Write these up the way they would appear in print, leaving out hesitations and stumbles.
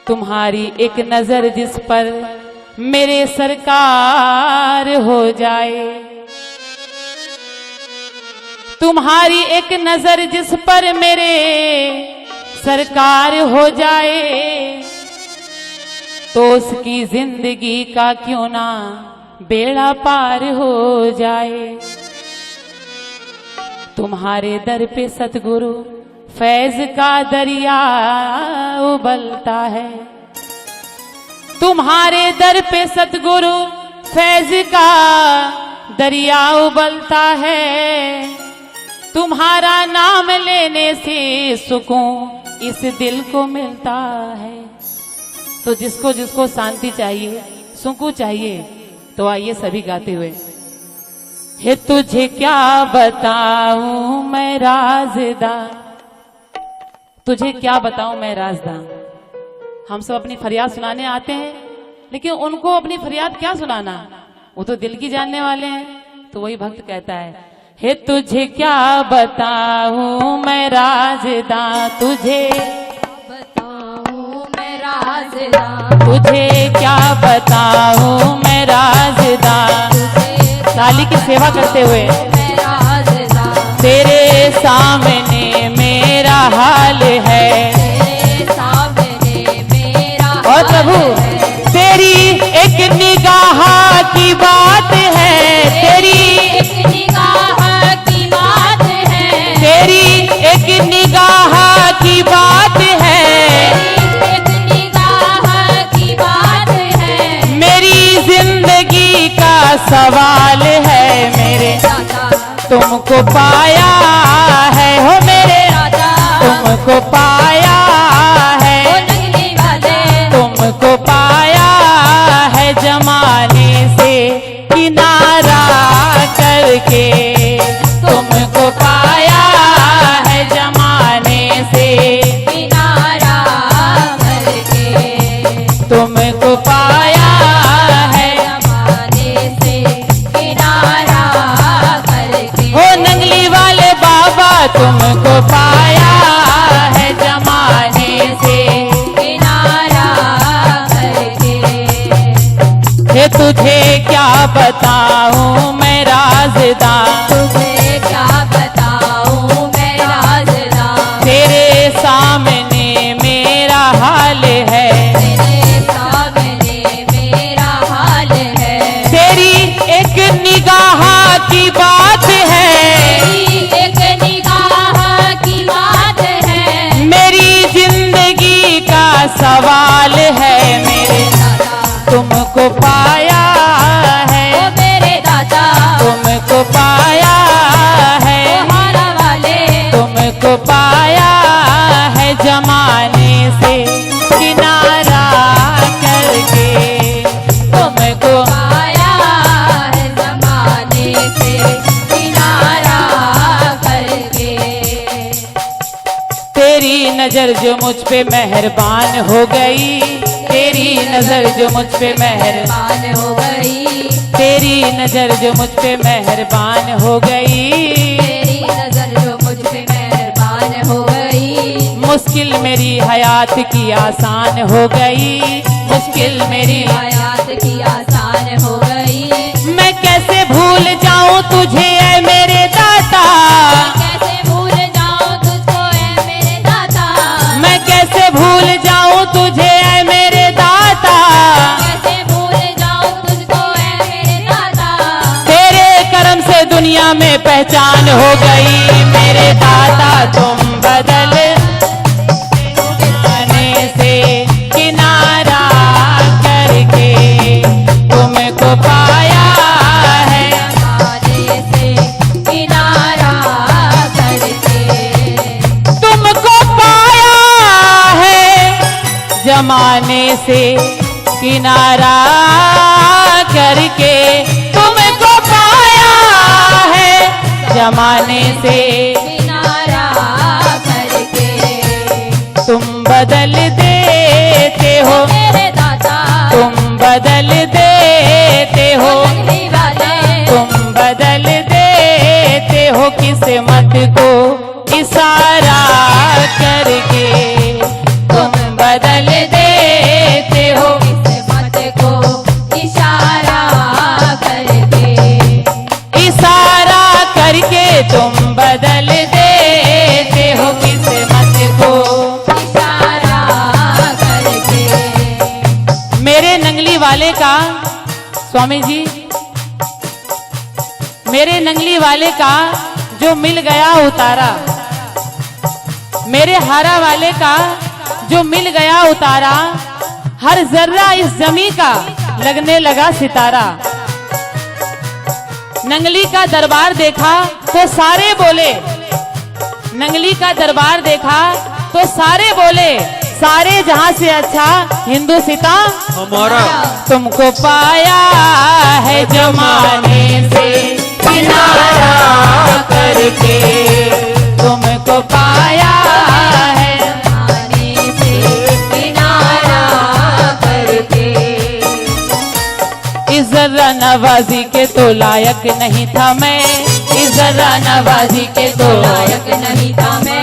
तुम्हारी एक नजर जिस पर मेरे सरकार हो जाए, तुम्हारी एक नजर जिस पर मेरे सरकार हो जाए, तो उसकी जिंदगी का क्यों ना बेड़ा पार हो जाए। तुम्हारे दर पे सतगुरु फैज का दरिया उबलता है, तुम्हारे दर पे सतगुरु फैज का दरिया उबलता है। तुम्हारा नाम लेने से सुकून इस दिल को मिलता है। तो जिसको जिसको शांति चाहिए, सुकून चाहिए, तो आइए सभी गाते हुए। हे तुझे क्या बताऊं मैं राज़दा, तुझे क्या बताऊं मैं राज़दा। हम सब अपनी फरियाद सुनाने आते हैं, लेकिन उनको अपनी फरियाद क्या सुनाना, वो तो दिल की जानने वाले हैं। तो वही भक्त कहता है, हे तुझे क्या बताऊं मैं राज़दा, तुझे बताऊं मैं राज़दा, तुझे क्या बताऊं मैं राज़दा। साली की सेवा करते हुए, मैं राज़दा, तेरे सामने मेरा हाल है, तेरे सामने मेरा और प्रभु तेरी एक निगाह की बात है, तेरी एक निगाह की बात है, तेरी एक निगाह की बात है, एक निगाह की बात है। मेरी जिंदगी का सवाल है, मेरे राजा तुमको पाया है, हो मेरे राजा तुमको पाया है, ओ नगली वाले तुमको पाया है जमाने से किनारा करके, तुमको पाया है जमाने से किनारा करके, तुमको पाया है। जमाने से किनारा करके, हो नंगली वाले बाबा तुमको पाया है जमाने से, किनारा करके। हे तुझे क्या बताऊं मैं राज़दा, तुझे क्या बताऊं मैं राज़दा, तेरे सामने मेरा हाल है, तेरे सामने मेरा हाल है, तेरी एक निगाह की बात है, तेरी एक निगाह की बात है, मेरी जिंदगी का सवाल है, मेरे दादा तुमको पाया है, ओ मेरे दादा तुमको पाया है, ओ हारा वाले तुमको पाया है जमाने से किनारा करके, तुमको पाया है जमाने से किनारा करके। तेरी नजर जो मुझ पे मेहरबान हो गई, तेरी नजर जो मुझ पे मान हो गई, तेरी नजर जो मुझ पे मेहरबान हो गई, तेरी नजर जो मुझ पे मेहरबान हो गई, मुश्किल मेरी हयात की आसान हो गई, मुश्किल मेरी हयात की आसान हो गई। मैं कैसे भूल जाऊं तुझे ऐ मेरे दाता, कैसे भूल जाऊं तुझको ऐ मेरे दाता, मैं कैसे भूल जाऊं तुझे ऐ मेरे दाता, कैसे भूल जाऊं तुझको ऐ मेरे दाता। तेरे कर्म से दुनिया में पहचान हो गई, मेरे दाता तुम बदल जाने से किनारा करके, तुमको पाया है, जमाने से किनारा करके, तुमको पाया है जमाने से किनारा करके, तुमको पाया है जमाने से किनारा करके। तुम बदल देते हो, मेरे दादा तुम बदल देते हो, नगली वाले तुम बदल देते हो किस्मत को इशारा करके, तुम बदल देते वाले का, स्वामी जी मेरे नंगली वाले का जो मिल गया उतारा, मेरे हारा वाले का जो मिल गया उतारा, हर जर्रा इस जमी का लगने लगा सितारा। नंगली का दरबार देखा तो सारे बोले, नंगली का दरबार देखा तो सारे बोले, सारे जहां से अच्छा हिंदुस्ता हमारा। तुमको पाया है जमाने से किनारा करके, तुमको पाया है जमाने से किनारा करके। इस जर्रा नवाजी के तो लायक नहीं था मैं, इस जर्रा नवाजी के तो लायक नहीं था मैं,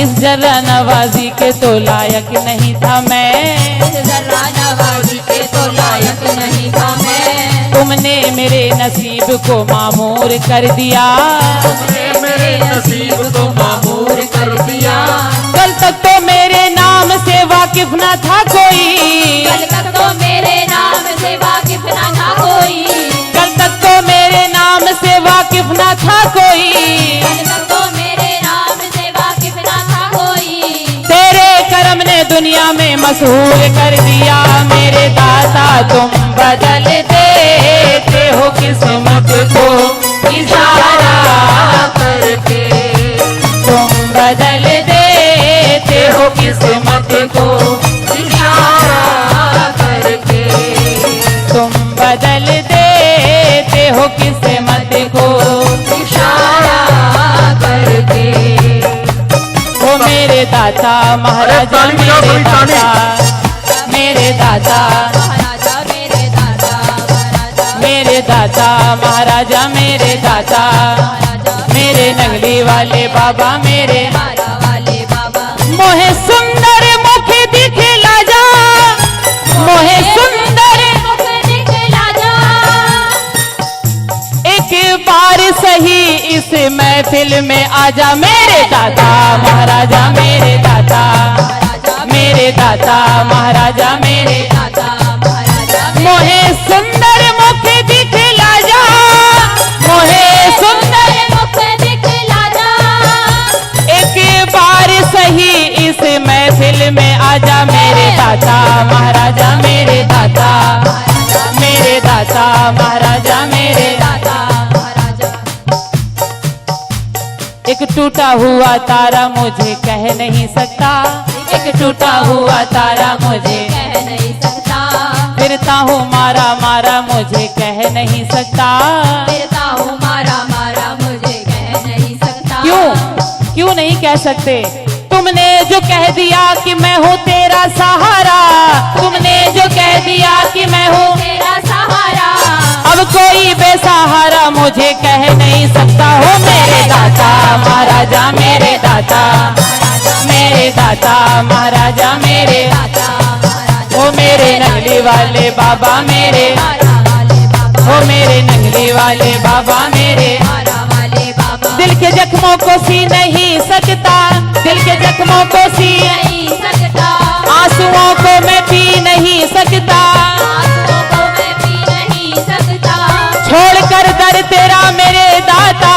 इस जर्रा नवाजी के तो लायक नहीं था मैं, इस जर्रा नवाजी के तो लायक नहीं था मैं। तुमने मेरे नसीब को मामूर कर दिया, तुमने मेरे नसीब को मामूर कर दिया। कल तक तो मेरे नाम से वाकिफ न था कोई, कल तक तो मेरे नाम से वाकिफ न था कोई, कल तक तो मेरे नाम से वाकिफ न था कोई, कल तक तो मेरे नाम से वाकिफ न था कोई। तेरे करम ने दुनिया में मशहूर कर दिया। मेरे दाता तुम बदल देते हो किस्मत को इशारा करके, तुम बदल देते हो किस्मत को इशारा करके, तुम बदल देते हो किस्मत को इशारा करके। ओ मेरे दाता महाराजा मेरे दाता, मेरे दाता महाराजा मेरे दादा, महाराजा मेरे दाता महाराजा मेरे दाता, महाराजा मेरे नगली वाले बाबा मेरे, मारा वाले बाबा। मोहे सुंदर मुख दिखला जा, मोहे सुंदर मुख दिखला जा। एक बार सही इस महफिल में आजा। मेरे दाता महाराजा मेरे दाता, महाराजा मेरे दाता महाराजा मेरे, दादा, महाराजा मोहे सुंदर मुख दिखला जा, मोहे सुंदर मुख दिखला जा। एक बार सही इस महफिल में आजा। मेरे दाता महाराजा मेरे दाता, मेरे दाता महाराजा मेरे, दादा, महाराजा एक टूटा हुआ तारा मुझे कह नहीं सकता, एक टूटा हुआ तारा मुझे कह नहीं सकता। फिरता हूँ मारा मारा मुझे कह नहीं सकता। फिरता हूँ मारा मारा मुझे कह नहीं सकता। क्यों नहीं कह सकते? तुमने जो कह दिया कि मैं हूँ तेरा सहारा, तुमने जो कह दिया कि मैं हूँ तेरा सहारा। अब कोई बेसहारा मुझे कह नहीं सकता। हो मेरे दाता महाराजा मेरे दाता, मेरे दाता महाराजा मेरे, दादा, महाराजा ओ मेरे नगली वाले बाबा मेरे, मारा वाले बाबा, ओ मेरे नगली वाले बाबा मेरे, मारा वाले बाबा। दिल के जख्मों को सी नहीं सकता, दिल के जख्मों को सी नहीं सकता। आंसुओं को मैं पी नहीं सकता। आंसुओं को मैं पी नहीं सकता। छोड़कर दर तेरा मेरे दाता,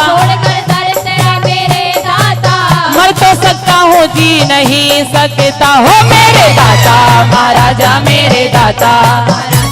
छोड़कर दर तेरा मेरे दाता। मर तो सकता हूँ जी नहीं सकता। हो मेरे दाता महाराजा मेरे दाता,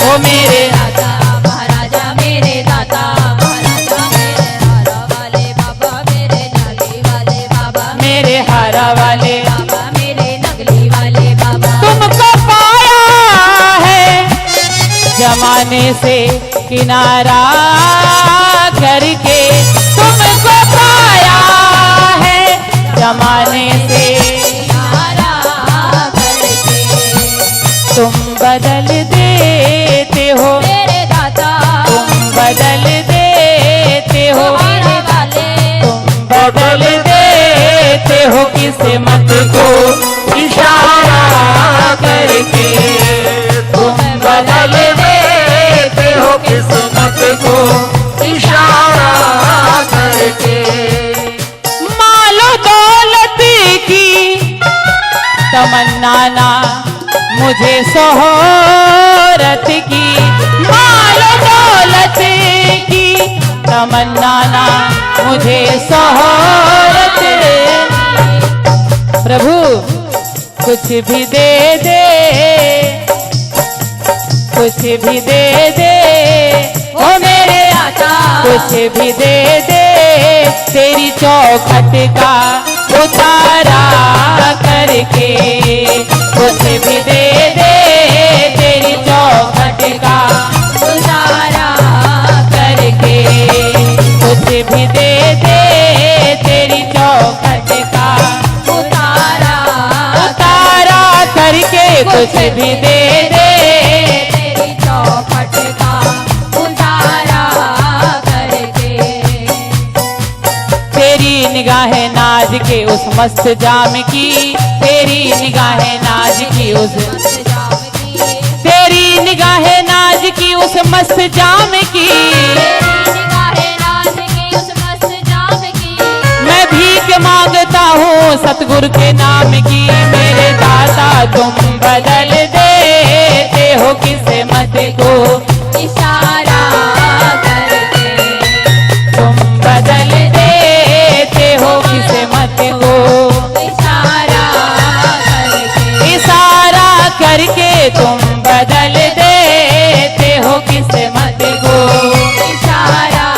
ओ मेरे दादा, महाराजा मेरे दादा, महाराजा मेरे हारा वाले बाबा, मेरे नगली वाले बाबा, मेरे हारा वाले बाबा मेरे नगली वाले बाबा। तुमको पाया है जमाने से किनारा करके, तुमको पाया है जमाने से किनारा करके। तुम बदल देते हो, मेरे दादा, तुम बदल देते हो, हारा वाले तुम बदल देते हो किस्मत को इशारा करके, तुम बदल देते हो किस्मत को इशारा करके। मालो दौलत की तमन्ना ना मुझे सोहर शोहरत की, मालो दौलत की तमन्ना ना मुझे शोहरत। प्रभु कुछ भी दे दे, कुछ भी दे दे ओ मेरे दाता, कुछ भी दे दे तेरी चौखट का उतारा करके, कुछ भी दे दे तेरी चौखट का उतारा करके, कुछ भी दे दे तेरी चौखट का उतारा करके, कुछ भी दे दे तेरी चौखट का उतारा करके। तेरी निगाहें नाज के उस मस्त जाम की, तेरी निगाहें नाज की उस, तेरी निगाहें नाज की उस मस्त जाम की, मैं भीख मांगता हूँ सतगुरु के नाम की। मेरे दाता तुम बदल देते हो किस्मत को इशारा करके, तुम बदल देते हो किस्मत को इशारा करके, इशारा करके तुम बदल देते हो किस्मत को इशारा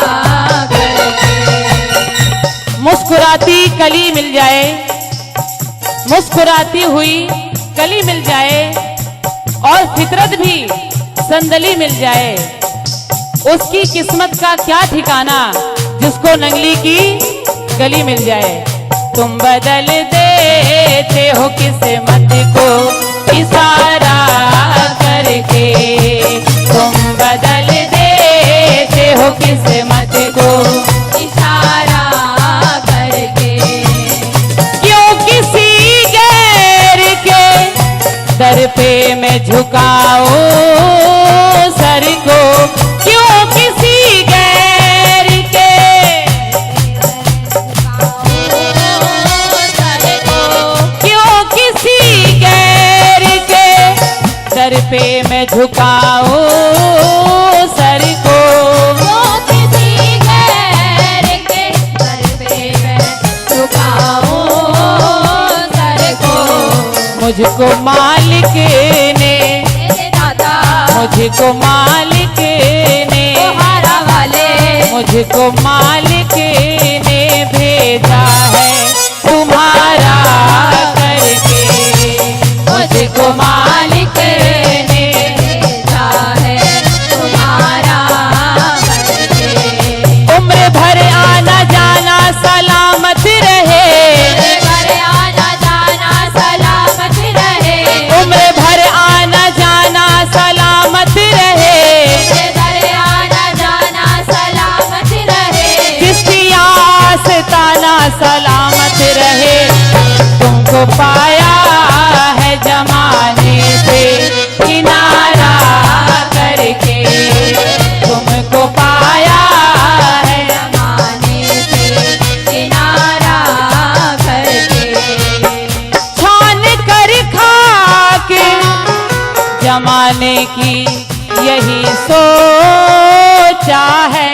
करके। मुस्कुराती कली मिल जाए, मुस्कुराती हुई कली मिल जाए और फितरत भी संदली मिल जाए, उसकी किस्मत का क्या ठिकाना जिसको नंगली की गली मिल जाए। तुम बदल देते हो किस्मत को इशारा करके, तुम बदल देते हो किस्मत को इशारा करके। क्यों किसी गैर के दर पे मैं झुकाऊं सर को, क्यों किसी गैर के क्यों किसी गैर के दर पे मैं झुकाऊं सर को, किसी गैर के सर पे मैं झुकाऊं सर को। मुझको मालिक ने, मेरे दाता मुझको मालिक ने, हारा वाले मुझको मालिक ने भेजा है तुम्हारा करके, मुझको मालिक ने भेजा है तुम्हारा करके। उम्र भर आना जाना सलामत रहे, घर आना जाना सलामत रहे, उम्र भर आना जाना सलामत रहे, घर आना जाना सलामत रहे, किसकी आस ताना सलामत रहे। तुमको पाया है जमाने से किनारा करके, तुमको पाया है जमाने से किनारा करके। छान कर खाक जमाने की यही सोचा है,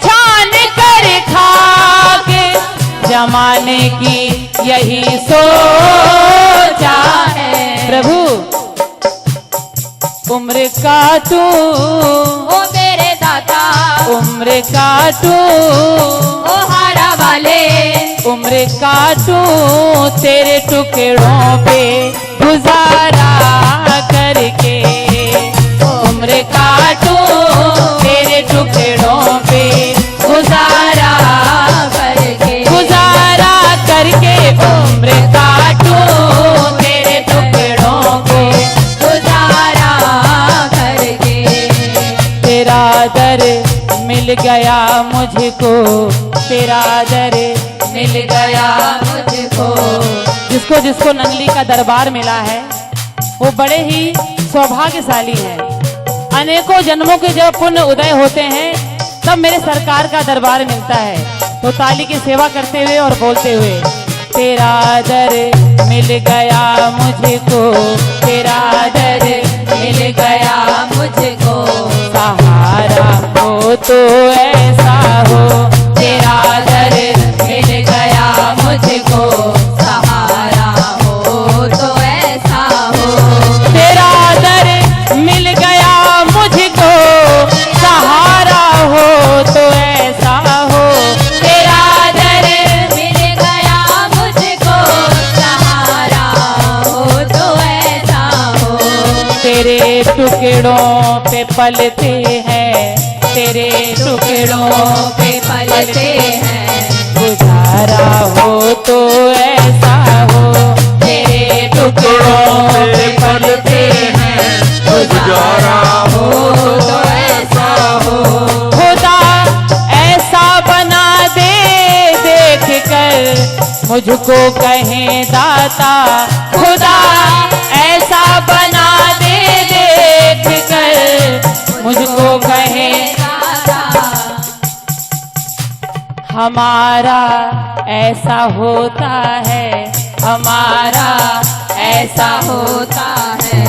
छान कर खाक जमाने की यही सोचा है। प्रभु उम्र काटू, ओ मेरे दाता उम्र काटू, ओ हारा वाले उम्र काटू तेरे टुकड़ों पे गुजारा करके, उम्र काटू तेरे टुकड़ों पे गुजारा करके। गुजारा करके, उम्र काटू तेरे टुकड़ों पे गुजारा करके। तेरा दर मिल गया मुझको, तेरा दर मिल गया मुझको। जिसको जिसको नंगली का दरबार मिला है वो बड़े ही सौभाग्यशाली है। अनेकों जन्मों के जब पुण्य उदय होते हैं तब मेरे सरकार का दरबार मिलता है। तो ताली की सेवा करते हुए और बोलते हुए, तेरा दर मिल गया मुझको, तेरा दर मिल गया मुझको। टुकड़ों पे पलते हैं, तेरे टुकड़ों पे पलते हैं, गुजारा हो तो ऐसा हो, तेरे टुकड़ों पे पलते हैं, गुजारा हो तो ऐसा हो। खुदा ऐसा बना दे देख कर मुझको कहें दाता, खुदा ऐसा बना दे देख कर मुझको कहें हमारा ऐसा होता है, हमारा ऐसा होता है।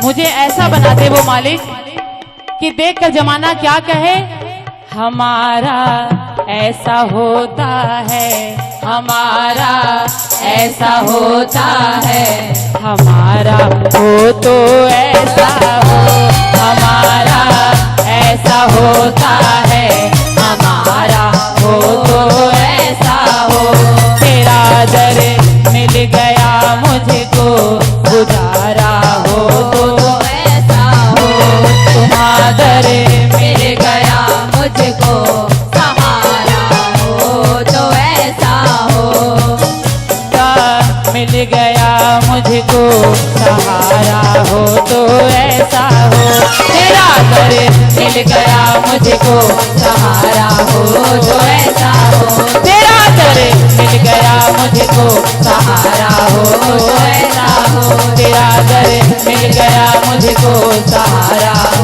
मुझे ऐसा बना दे वो मालिक कि देखकर जमाना क्या कहे, हमारा ऐसा होता है, हमारा ऐसा होता है, हमारा हो तो ऐसा हो, हमारा ऐसा होता है, हमारा हो तो ऐसा हो। तेरा दर मिल गया मुझको, गुजारा हो तो ऐसा हो। तुम्हारा दर मिल गया मुझको, सहारा हो तो ऐसा हो। मिल गया मुझको सहारा हो तो ऐसा हो, तेरा दर मिल गया मुझको सहारा हो तो ऐसा हो, तेरा दर मिल गया मुझको सहारा हो तो ऐसा हो, तेरा दर मिल गया मुझको सहारा हो